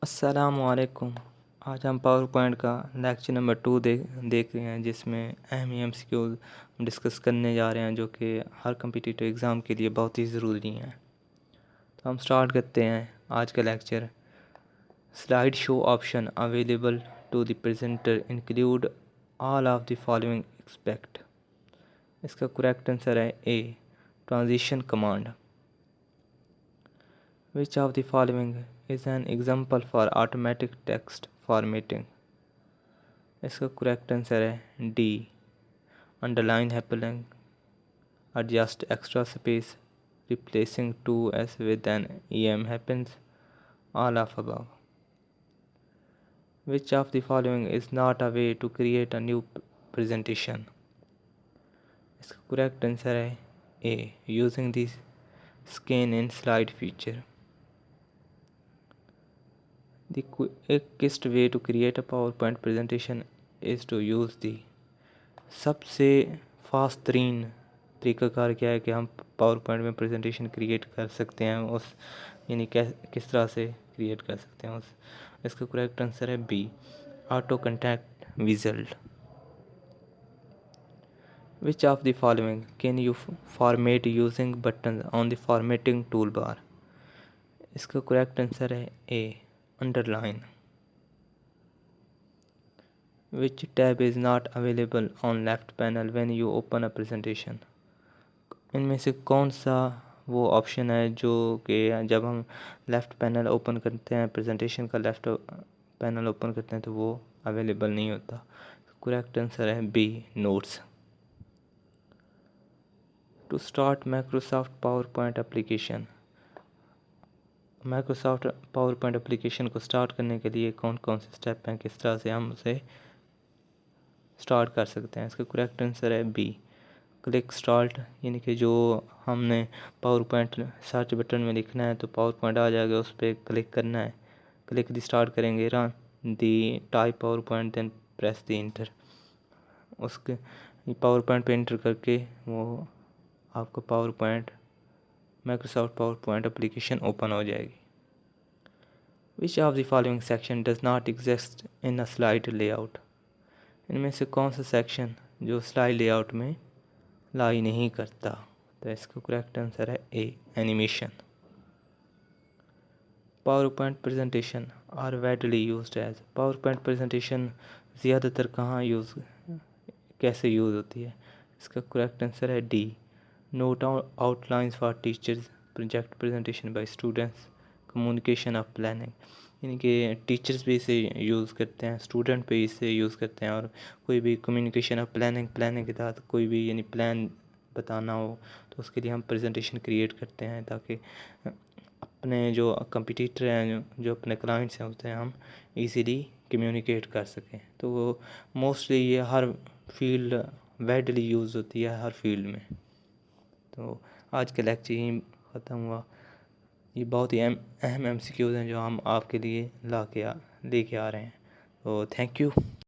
अस्सलामुअलैकुम। आज हम पावर पॉइंट का लेक्चर नंबर 2 देख रहे हैं, जिसमें अहम MCQ डिस्कस करने जा रहे हैं, जो कि हर कम्पिटिटिव एग्ज़ाम के लिए बहुत ही ज़रूरी हैं। तो हम स्टार्ट करते हैं आज का lecture. Slide show option available to the presenter include all of the following except. इसका करेक्ट आंसर है A, transition command. Which of the following is an example for automatic text formatting? इसका correct answer है D, underline hyperlink, adjust extra space, replacing 2s with an em happens, all of above. Which of the following is not a way to create a new presentation? इसका correct answer है ए, using the scan in slide feature. The quickest way to create a PowerPoint presentation is to use the। सबसे fast तरीन तरीक़ाकार क्या है कि हम PowerPoint में presentation create कर सकते हैं, उस यानी किस तरह से क्रिएट कर सकते हैं उस। इसका करेक्ट आंसर है B, auto content wizard. Which of the following can you format using button on the formatting tool bar? इसका करेक्ट आंसर है ए, underline. Which tab is not available on left panel when you open a presentation? इनमें से कौन सा वो option है जो कि जब हम लेफ़्ट पैनल ओपन करते हैं, प्रेजेंटेशन का लेफ़्ट पैनल ओपन करते हैं, तो वो अवेलेबल नहीं होता? करेक्ट आंसर है B, notes. To start Microsoft PowerPoint application. Microsoft PowerPoint application को स्टार्ट करने के लिए कौन कौन से स्टेप हैं, किस तरह से हम उसे स्टार्ट कर सकते हैं? इसका करेक्ट आंसर है बी, क्लिक स्टार्ट। यानी कि जो हमने पावर पॉइंट सर्च बटन में लिखना है तो पावर पॉइंट आ जाएगा, उस पर क्लिक करना है। क्लिक दी स्टार्ट करेंगे, run the type PowerPoint then press the enter. उसके पावर पॉइंट पे इंटर करके वो आपका PowerPoint Microsoft PowerPoint application open हो जाएगी। Which of the following section does not exist in a slide layout? इनमें से कौन सा सेक्शन जो स्लाइड लेआउट में लाई नहीं करता? तो इसका करेक्ट आंसर है A, animation. PowerPoint presentation are widely used as. PowerPoint presentation ज़्यादातर कहाँ कैसे यूज़ होती है? इसका करेक्ट आंसर है D, note outlines for teachers, project presentation by students, communication of planning. यानी कि टीचर्स भी इसे यूज़ करते हैं, स्टूडेंट भी इसे यूज़ करते हैं, और कोई भी कम्युनिकेशन ऑफ प्लानिंग के तहत कोई भी यानी प्लान बताना हो तो उसके लिए हम प्रेजेंटेशन क्रिएट करते हैं, ताकि अपने जो कंपटीटर हैं, जो अपने क्लाइंट्स हैं, उससे हम इजीली कम्युनिकेट कर सकें। तो वो मोस्टली ये हर फील्ड वाइडली यूज़ होती है, हर फील्ड में। तो आज का लेक्चर यहीं ख़त्म हुआ। ये बहुत ही अहम MCQs हैं जो हम आपके लिए लेके आ रहे हैं। तो थैंक यू।